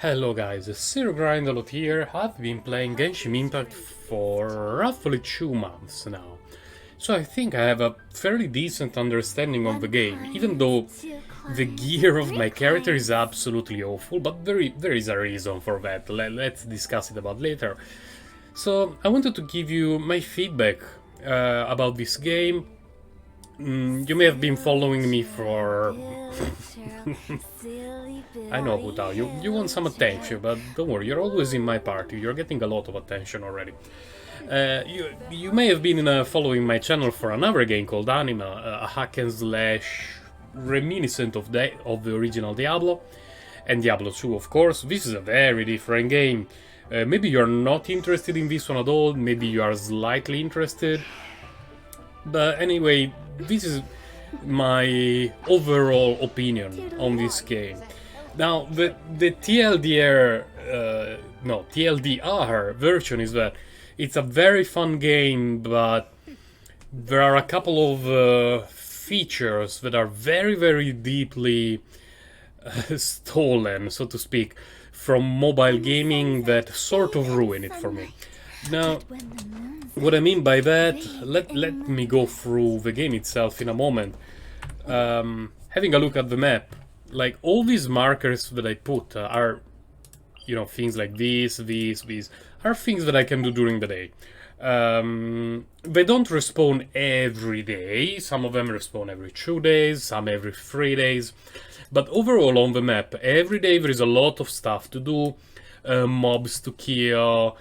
Hello guys, Zero Grind a lot here. I've been playing Genshin Impact for roughly 2 months now. So I think I have a fairly decent understanding of the game, even though the gear of my character is absolutely awful, but there is a reason for that. Let's discuss it about later. So I wanted to give you my feedback about this game. You may have been following me for... I know, Hutao, you want some attention, but don't worry, you're always in my party, you're getting a lot of attention already. You may have been following my channel for another game called Anima, a hack and slash reminiscent of the original Diablo, and Diablo 2 of course. This is a very different game. Maybe you're not interested in this one at all, maybe you are slightly interested. But anyway, this is my overall opinion on this game. Now, the TLDR, TLDR version is that it's a very fun game, but there are a couple of features that are very deeply stolen, so to speak, from mobile gaming that sort of ruin it for me. Now, what I mean by that, let me go through the game itself in a moment. Having a look at the map, like all these markers that I put are, you know, things like these are things that I can do during the day. They don't respawn every day, some of them respawn every 2 days, some every 3 days. But overall on the map, every day there is a lot of stuff to do, mobs to kill,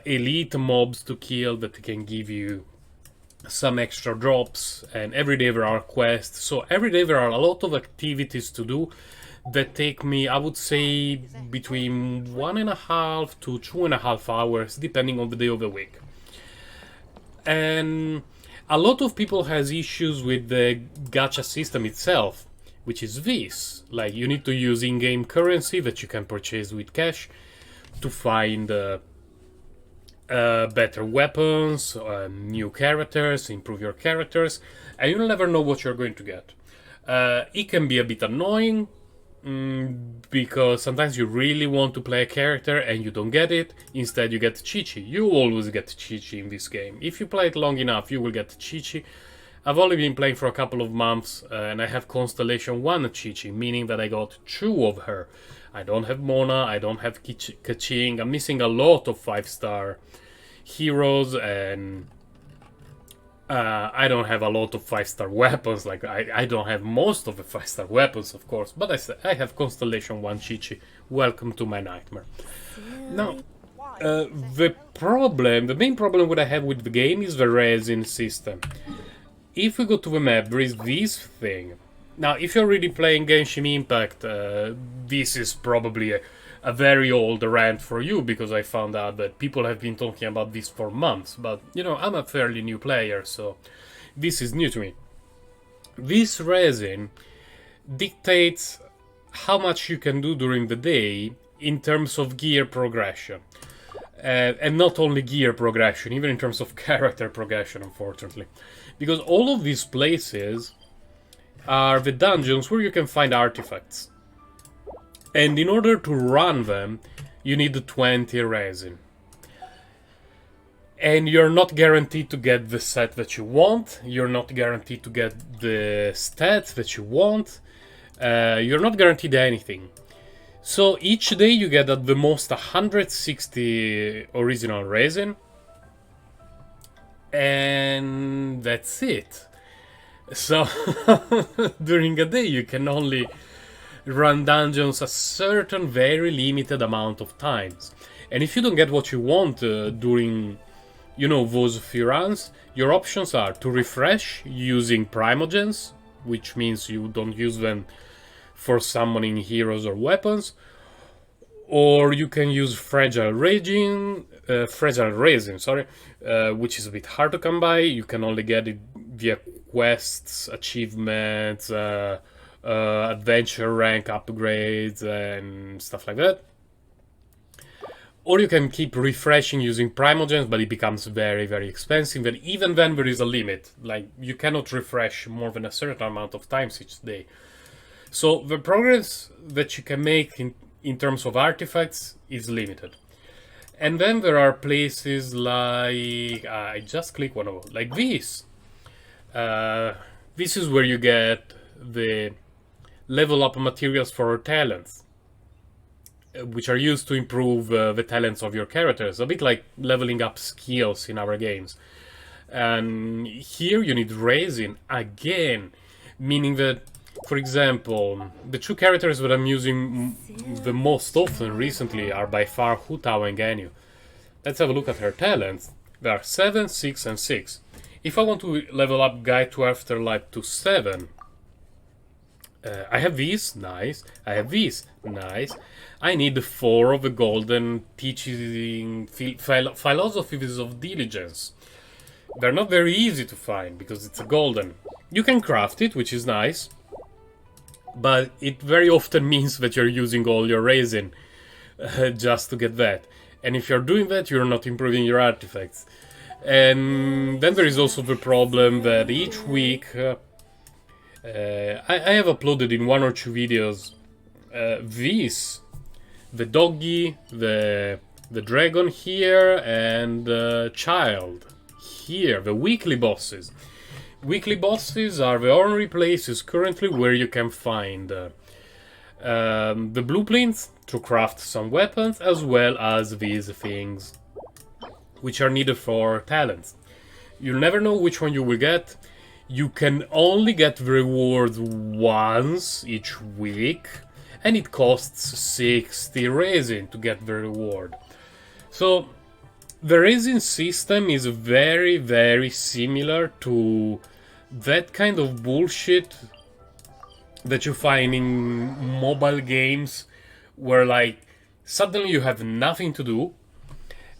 elite mobs to kill that can give you some extra drops, and every day there are quests. So every day there are a lot of activities to do that take me, I would say, between 1.5 to 2.5 hours, depending on the day of the week. And a lot of people has issues with the gacha system itself, which is this. Like, you need to use in-game currency that you can purchase with cash to find better weapons, new characters, improve your characters, and you'll never know what you're going to get. It can be a bit annoying, because sometimes you really want to play a character and you don't get it. Instead you get Chi-Chi. You always get Chi-Chi in this game. If you play it long enough, you will get Chi-Chi. I've only been playing for a couple of months, and I have Constellation 1 Chi-Chi, meaning that I got 2 of her. I don't have Mona, I don't have Kaching, I'm missing a lot of 5-star heroes, and I don't have a lot of 5-star weapons. Like, I don't have most of the 5-star weapons, of course, but I have Constellation 1 Chi-Chi. Welcome to my nightmare. Now, the main problem that I have with the game is the resin system. If we go to the map, there is this thing. Now, if you're already playing Genshin Impact, this is probably a very old rant for you, because I found out that people have been talking about this for months. But, you know, I'm a fairly new player, so this is new to me. This resin dictates how much you can do during the day in terms of gear progression. And not only gear progression, even in terms of character progression, unfortunately. Because all of these places are the dungeons where you can find artifacts. And in order to run them, you need 20 resin. And you're not guaranteed to get the set that you want, you're not guaranteed to get the stats that you want, you're not guaranteed anything. So each day you get at the most 160 original resin, and that's it. So during a day you can only run dungeons a certain very limited amount of times. And if you don't get what you want during, you know, those few runs, your options are to refresh using primogens, which means you don't use them for summoning heroes or weapons, or you can use fragile resin, which is a bit hard to come by. You can only get it via quests, achievements, adventure rank upgrades and stuff like that. Or you can keep refreshing using primogens, but it becomes very expensive, and even then there is a limit. Like, you cannot refresh more than a certain amount of times each day. So the progress that you can make in terms of artifacts, is limited. And then there are places like I just click one of them, like this. This is where you get the level up materials for talents, which are used to improve the talents of your characters, a bit like leveling up skills in our games. And here you need resin again, meaning that, for example, the two characters that I'm using the most often recently are by far Hu Tao and Ganyu. Let's have a look at her talents. They are 7, 6, and 6. If I want to level up Guide to Afterlife to 7, I have these, nice. I have these, nice. I need 4 of the golden teaching philosophies of diligence. They're not very easy to find because it's a golden. You can craft it, which is nice, but it very often means that you're using all your resin just to get that. And if you're doing that, you're not improving your artifacts. And then there is also the problem that each week I have uploaded in 1 or 2 videos these, the doggy, the dragon here, and the child here, the weekly bosses. Weekly bosses are the only places currently where you can find the blueprints to craft some weapons, as well as these things, which are needed for talents. You'll never know which one you will get. You can only get the reward once each week, and it costs 60 resin to get the reward. So the resin system is very, very similar to that kind of bullshit that you find in mobile games, where like suddenly you have nothing to do,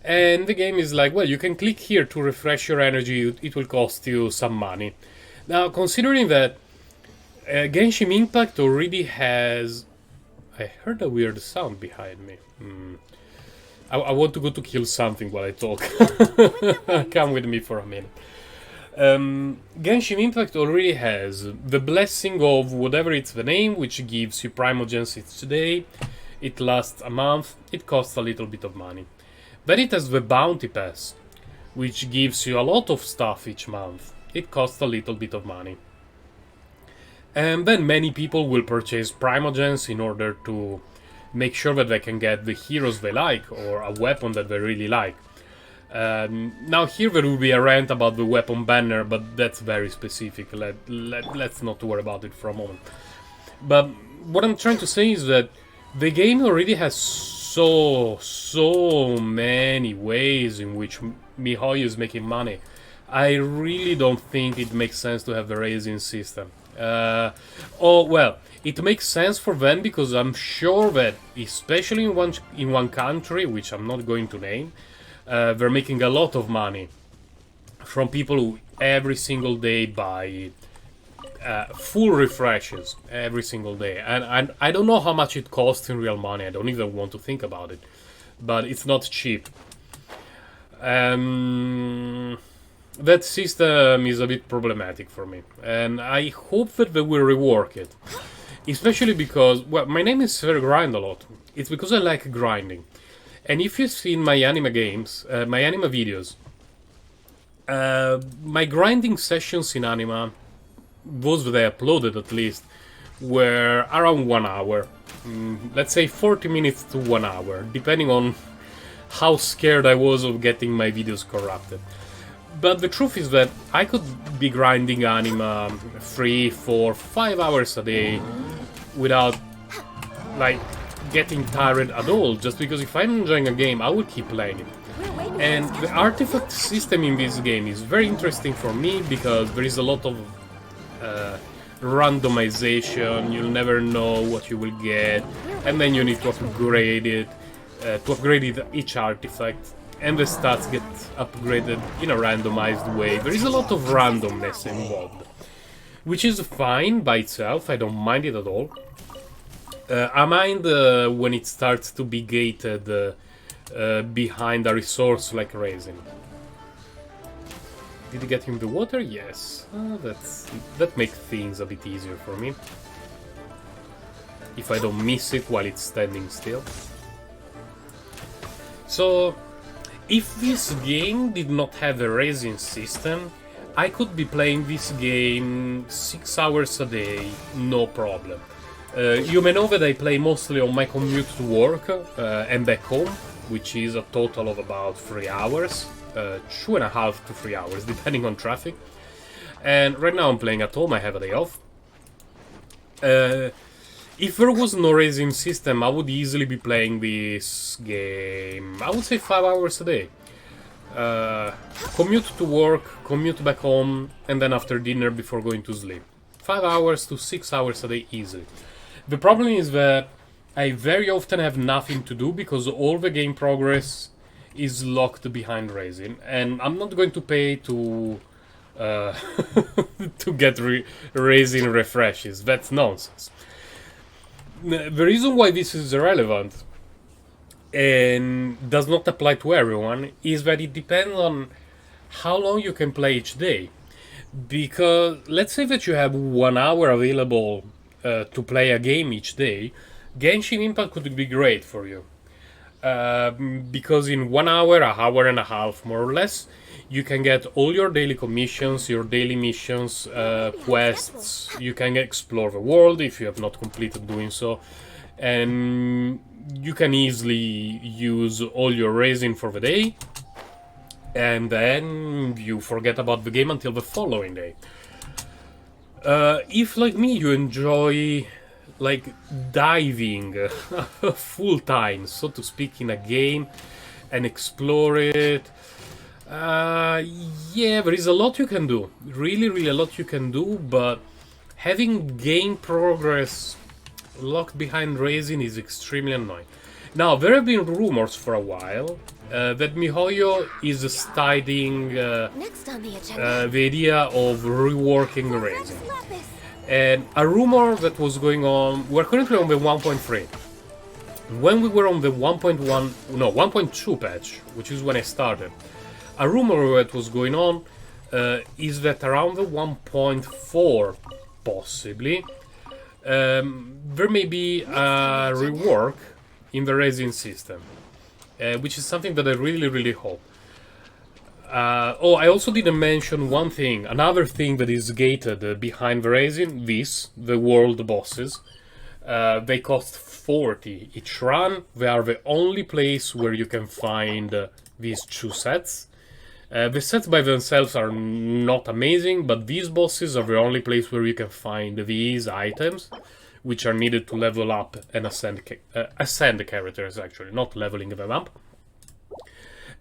and the game is like, well, you can click here to refresh your energy, it will cost you some money. Now, considering that Genshin Impact already has... I heard a weird sound behind me. I want to go to kill something while I talk. Come with me for a minute. Genshin Impact already has the blessing of whatever it's the name, which gives you Primogens each day. It lasts a month. It costs a little bit of money. Then it has the Bounty Pass, which gives you a lot of stuff each month. It costs a little bit of money. And then many people will purchase Primogens in order to make sure that they can get the heroes they like, or a weapon that they really like. Now here there will be a rant about the weapon banner, but that's very specific. Let's not worry about it for a moment. But what I'm trying to say is that the game already has so many ways in which MiHoYo is making money. I really don't think it makes sense to have the resin system. Oh well, it makes sense for them because I'm sure that, especially in one country, which I'm not going to name, they're making a lot of money from people who every single day buy full refreshes every single day. And I don't know how much it costs in real money. I don't even want to think about it, but it's not cheap. That system is a bit problematic for me, and I hope that they will rework it. Especially because, well, my name is Grind a lot. It's because I like grinding. And if you've seen my anime games, my anime videos, my grinding sessions in anime, those that I uploaded at least, were around 1 hour. Let's say 40 minutes to 1 hour, depending on how scared I was of getting my videos corrupted. But the truth is that I could be grinding anime 3, 4, 5 hours a day without, like, getting tired at all, just because if I'm enjoying a game, I would keep playing it. And the artifact system in this game is very interesting for me because there is a lot of randomization. You'll never know what you will get, and then you need to upgrade it, each artifact. And the stats get upgraded in a randomized way. There is a lot of randomness involved, which is fine by itself. I don't mind it at all. I mind when it starts to be gated behind a resource like resin. Did you get him the water? Yes. That makes things a bit easier for me. if I don't miss it while it's standing still. So, if this game did not have a resin system, I could be playing this game 6 hours a day, no problem. You may know that I play mostly on my commute to work and back home, which is a total of about 3 hours, 2.5 to 3 hours, depending on traffic. And right now I'm playing at home, I have a day off. If there was no resin system, I would easily be playing this game, I would say 5 hours a day. Commute to work, commute back home, and then after dinner before going to sleep. 5 hours to 6 hours a day easily. The problem is that I very often have nothing to do because all the game progress is locked behind resin, and I'm not going to pay to to get resin refreshes. That's nonsense. The reason why this is relevant and does not apply to everyone is that it depends on how long you can play each day. Because let's say that you have 1 hour available to play a game each day, Genshin Impact could be great for you. Because in 1 hour, an hour and a half more or less, you can get all your daily commissions, your daily missions, quests. You can explore the world if you have not completed doing so, and you can easily use all your resin for the day, and then you forget about the game until the following day. If, like me, you enjoy like diving full time, so to speak, in a game and explore it, yeah, there is a lot you can do. Really a lot you can do, but having game progress locked behind resin is extremely annoying. Now, there have been rumors for a while that MiHoYo is studying the idea of reworking resin. And a rumor that was going on, we're currently on the 1.3. When we were on the 1.2 patch, which is when I started, a rumor that was going on is that around the 1.4, possibly, there may be a rework in the resin system, which is something that I really hope. Oh, I also didn't mention one thing, another thing that is gated behind the resin, the world bosses. They cost 40 each run. They are the only place where you can find these two sets. The sets by themselves are not amazing, but these bosses are the only place where you can find these items, which are needed to level up and ascend the characters, actually, not leveling them up.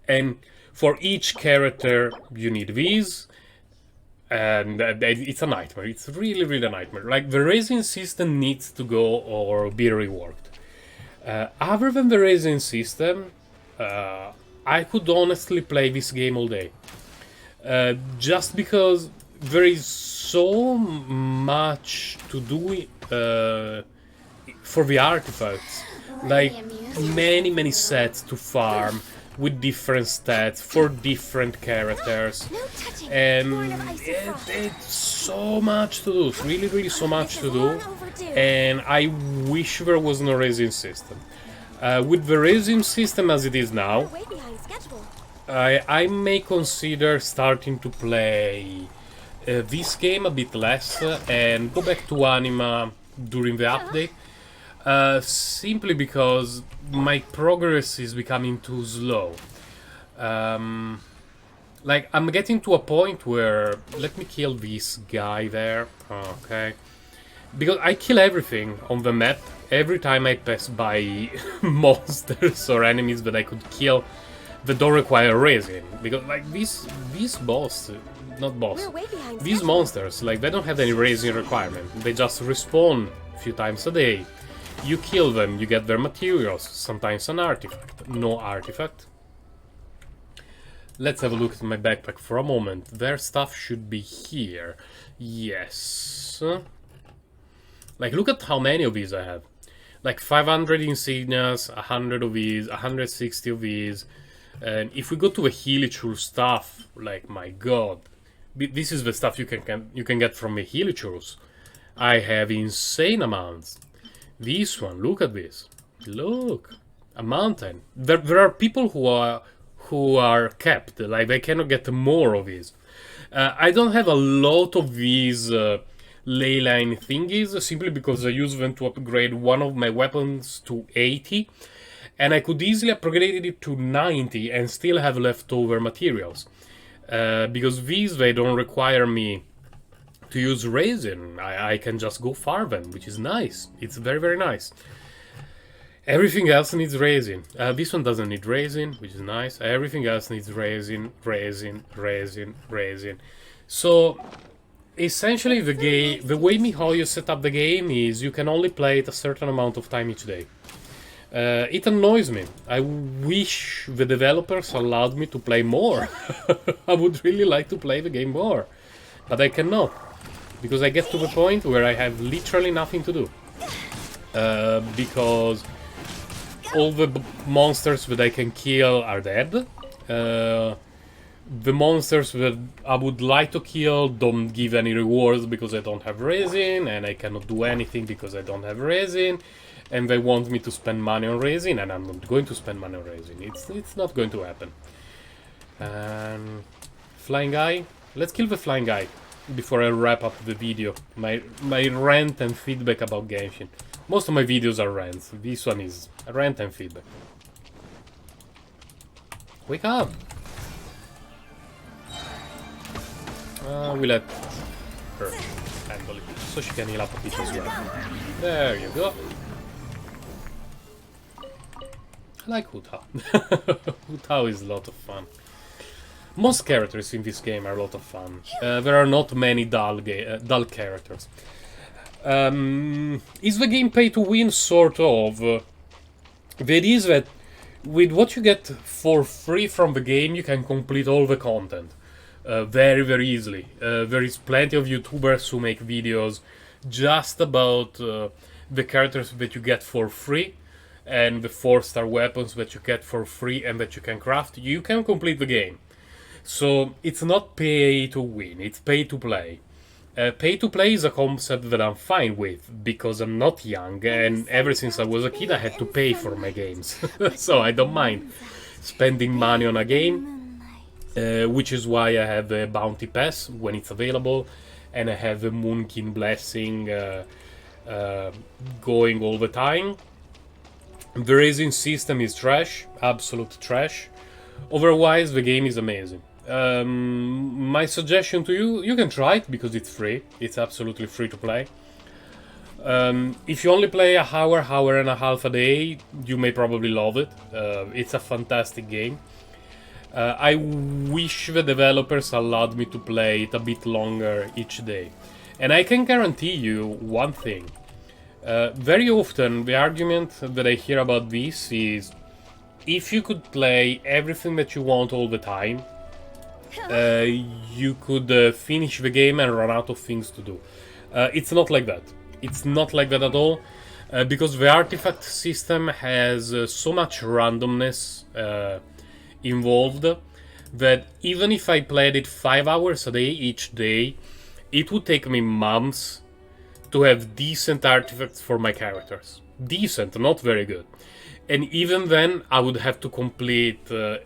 And for each character, you need these, and it's a nightmare. It's really a nightmare. Like, the resin system needs to go or be reworked. Other than the resin system, I could honestly play this game all day. Just because there is so much to do for the artifacts. Like, many sets to farm with different stats for different characters, and it's so much to do. It's really so much to do, and I wish there was no resin system. With the resin system as it is now, I may consider starting to play this game a bit less and go back to Anima during the update. Simply because my progress is becoming too slow. Like, I'm getting to a point where... Let me kill this guy there. Okay. Because I kill everything on the map every time I pass by monsters or enemies that I could kill that don't require resin. Because, like, these boss... Not boss. These monsters, like, they don't have any resin requirement. They just respawn a few times a day. You kill them, you get their materials, sometimes an artifact, no artifact. Let's have a look at my backpack for a moment. Their stuff should be here. Yes. Like, look at how many of these I have. Like, 500 insignias, 100 of these, 160 of these. And if we go to the Hilichurl stuff, like, my god. This is the stuff you can get from the Hilichurls. I have insane amounts. This one, look at this. Look, a mountain. There are people who are kept, like they cannot get more of these. I don't have a lot of these ley line thingies, simply because I use them to upgrade one of my weapons to 80, and I could easily upgrade it to 90 and still have leftover materials. Because these, they don't require me to use resin. I can just go farm them, which is nice. It's very, very nice. Everything else needs resin. This one doesn't need resin, which is nice. Everything else needs resin, resin, resin, resin. So essentially the way MiHoYo set up the game is you can only play it a certain amount of time each day. It annoys me. I wish the developers allowed me to play more. I would really like to play the game more, but I cannot, because I get to the point where I have literally nothing to do. Because all the monsters that I can kill are dead. The monsters that I would like to kill don't give any rewards because I don't have resin, and I cannot do anything because I don't have resin. And they want me to spend money on resin, and I'm not going to spend money on resin. It's not going to happen. Flying guy. Let's kill the flying guy before I wrap up the video. My rant and feedback about Genshin. Most of my videos are rants. This one is a rant and feedback. Wake up! We let her handle it, so she can heal up a bit as well. There you go. I like Hu Tao. Hu Tao is a lot of fun. Most characters in this game are a lot of fun. There are not many dull characters. Is the game pay to win? Sort of. The idea is that with what you get for free from the game, you can complete all the content very, very easily. There is plenty of YouTubers who make videos just about the characters that you get for free and the 4-star weapons that you get for free and that you can craft. You can complete the game. So it's not pay to win, it's pay to play. Pay to play is a concept that I'm fine with, because I'm not young, and ever since I was a kid I had to pay for my games. So I don't mind spending money on a game, which is why I have a Bounty Pass when it's available, and I have a Moonkin Blessing going all the time. The resin system is trash, absolute trash. Otherwise, the game is amazing. My suggestion to you, you can try it because it's free. It's absolutely free to play. If you only play an hour and a half a day, you may probably love it. It's a fantastic game. I wish the developers allowed me to play it a bit longer each day. And I can guarantee you one thing. Very often the argument that I hear about this is, if you could play everything that you want all the time, you could finish the game and run out of things to do. It's not like that. It's not like that at all, because the artifact system has so much randomness involved that even if I played it 5 hours a day each day, it would take me months to have decent artifacts for my characters. Decent, not very good. And even then, I would have to complete, to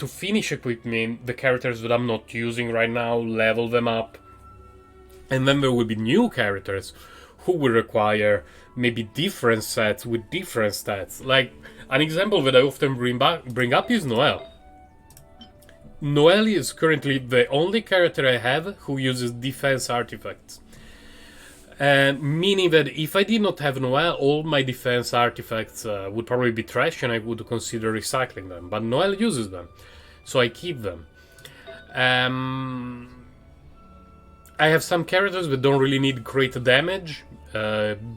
finish equipping the characters that I'm not using right now, level them up. And then there will be new characters who will require maybe different sets with different stats. Like, an example that I often bring up is Noelle. Noelle is currently the only character I have who uses defense artifacts. Meaning that if I did not have Noelle, all my defense artifacts would probably be trash and I would consider recycling them. But Noelle uses them, so I keep them. I have some characters that don't really need crit damage,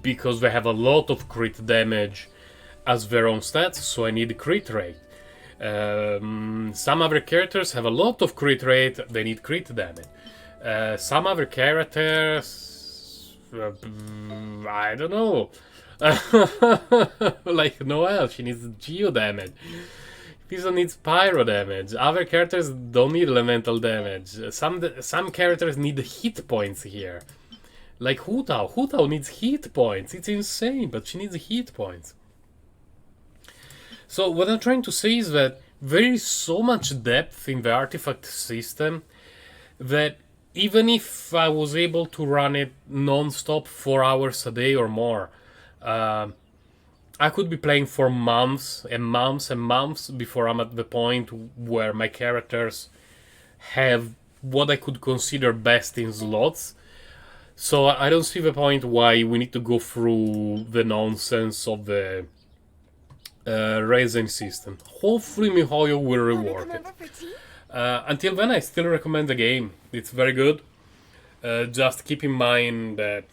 because they have a lot of crit damage as their own stats, so I need crit rate. Some other characters have a lot of crit rate, they need crit damage. Some other characters... I don't know. Like Noelle, she needs geo damage. Pizza needs pyro damage. Other characters don't need elemental damage. Some characters need hit points here. Like Hu Tao. Hu Tao needs hit points. It's insane, but she needs hit points. So what I'm trying to say is that there is so much depth in the artifact system that even if I was able to run it non-stop 4 hours a day or more, I could be playing for months and months and months before I'm at the point where my characters have what I could consider best in slots. So I don't see the point why we need to go through the nonsense of the resin system. Hopefully MiHoYo will rework it. Until then, I still recommend the game. It's very good. Just keep in mind that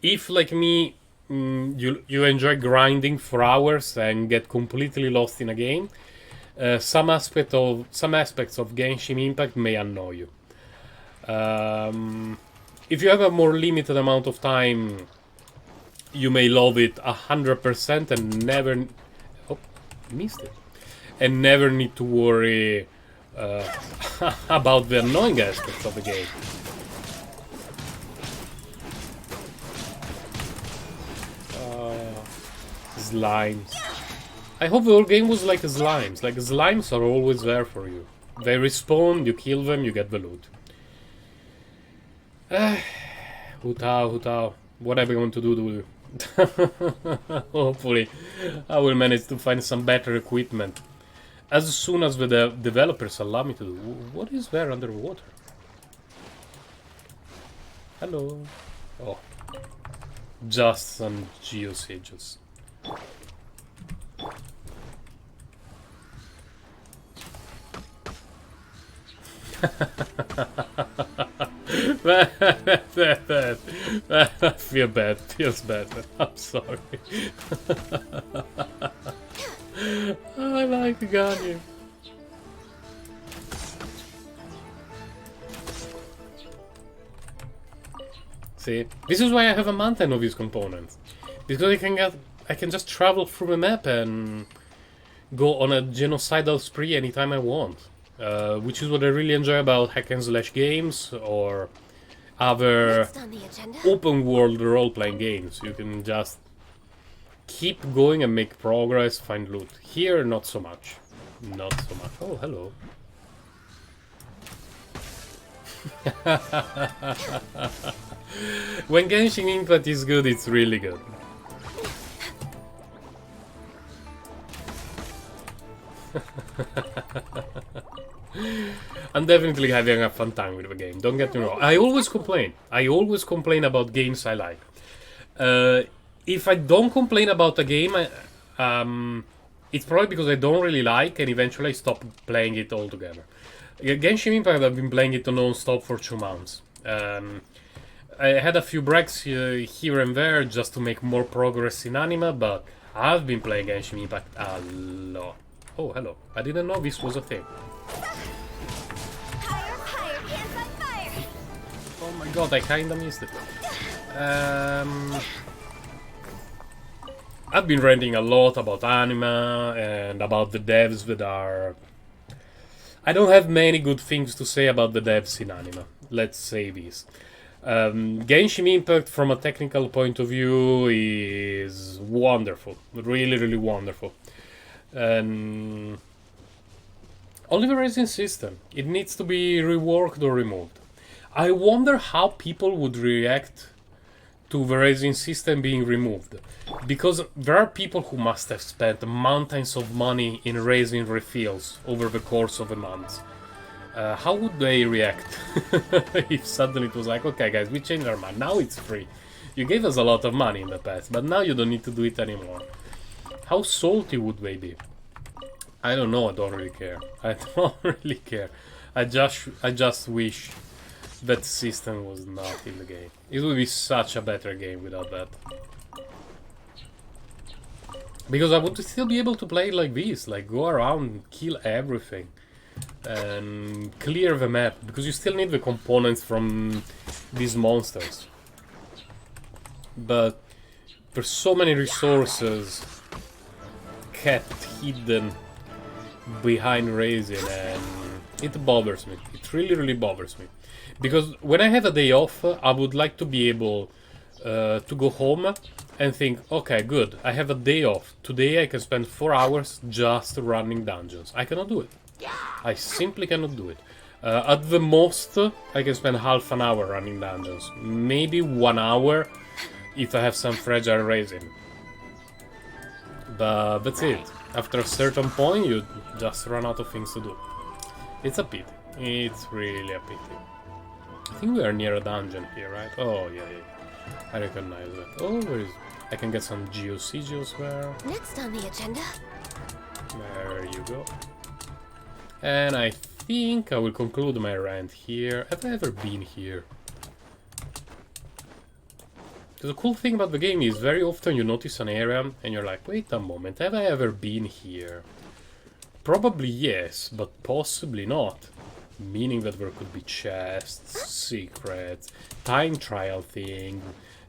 if, like me, you enjoy grinding for hours and get completely lost in a game, some aspects of Genshin Impact may annoy you. If you have a more limited amount of time, you may love it 100% and never... Oh, missed it. And never need to worry about the annoying aspects of the game. Slimes. I hope the whole game was like slimes. Like, slimes are always there for you. They respawn, you kill them, you get the loot. Hu Tao. What am I going to do? Hopefully, I will manage to find some better equipment. As soon as the developers allow me to do. What is there underwater? Hello. Oh. Just some geosages. I feel bad. Feels bad. I'm sorry. Oh, I like the gun here. See, this is why I have a mountain of these components, because I can just travel through the map and go on a genocidal spree anytime I want. Which is what I really enjoy about hack and slash games or other open world role-playing games. You can just keep going and make progress, find loot. Here, not so much. Not so much. Oh, hello. When Genshin Impact is good, it's really good. I'm definitely having a fun time with the game, don't get me wrong. I always complain about games I like. If I don't complain about a game, it's probably because I don't really like, and eventually I stop playing it altogether. Genshin Impact, I've been playing it non-stop for 2 months. I had a few breaks here and there just to make more progress in anime, but I've been playing Genshin Impact a lot. Oh, hello. I didn't know this was a thing. Oh my god, I kinda missed it. I've been ranting a lot about anime and about the devs that are... I don't have many good things to say about the devs in anime. Let's say this. Genshin Impact, from a technical point of view, is wonderful. Really, really wonderful. Only the resin system. It needs to be reworked or removed. I wonder how people would react to the resin system being removed. Because there are people who must have spent mountains of money in resin refills over the course of a month. How would they react if suddenly it was like, okay guys, we changed our mind, now it's free. You gave us a lot of money in the past, but now you don't need to do it anymore. How salty would they be? I don't know, I don't really care. I don't really care. I just wish that system was not in the game. It would be such a better game without that. Because I would still be able to play like this, like go around, kill everything, and clear the map, because you still need the components from these monsters. But there's so many resources kept hidden behind resin, and it bothers me. It really, really bothers me. Because when I have a day off, I would like to be able to go home and think, okay, good, I have a day off. Today I can spend 4 hours just running dungeons. I cannot do it. I simply cannot do it. At the most, I can spend half an hour running dungeons. Maybe 1 hour if I have some fragile resin. But that's it. After a certain point, you just run out of things to do. It's a pity. It's really a pity. I think we are near a dungeon here, right? Oh, yeah. I recognize that. Oh, where is... I can get some geo sigils there. Next on the agenda. There you go. And I think I will conclude my rant here. Have I ever been here? The cool thing about the game is very often you notice an area and you're like, wait a moment, have I ever been here? Probably yes, but possibly not. Meaning that there could be chests, secrets, time trial thing,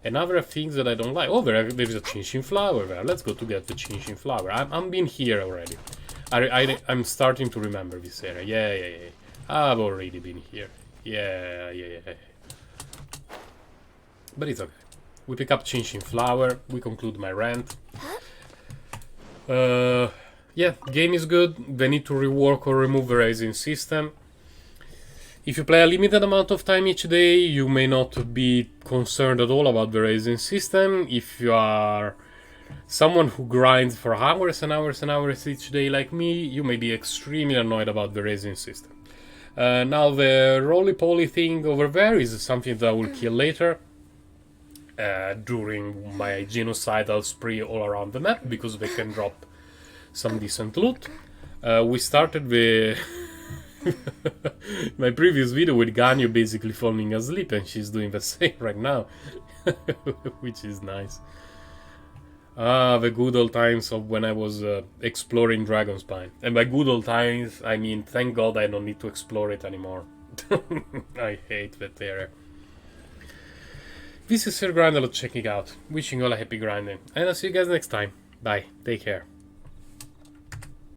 and other things that I don't like. Oh, there's a Genshin flower there. Let's go to get the Genshin flower. I'm been here already. I'm starting to remember this area. Yeah. I've already been here. Yeah. But it's okay. We pick up Genshin flower. We conclude my rant. Yeah, game is good. They need to rework or remove the resin system. If you play a limited amount of time each day, you may not be concerned at all about the resin system. If you are someone who grinds for hours and hours and hours each day like me, you may be extremely annoyed about the resin system. Now the roly-poly thing over there is something that I will kill later. During my genocidal spree all around the map, because they can drop some decent loot. We started with my previous video with Ganyu basically falling asleep, and she's doing the same right now, which is nice. The good old times of when I was exploring Dragonspine. And by good old times, I mean thank God I don't need to explore it anymore. I hate that area. This is Sir Grindalot checking out. Wishing you all a happy grinding. And I'll see you guys next time. Bye. Take care.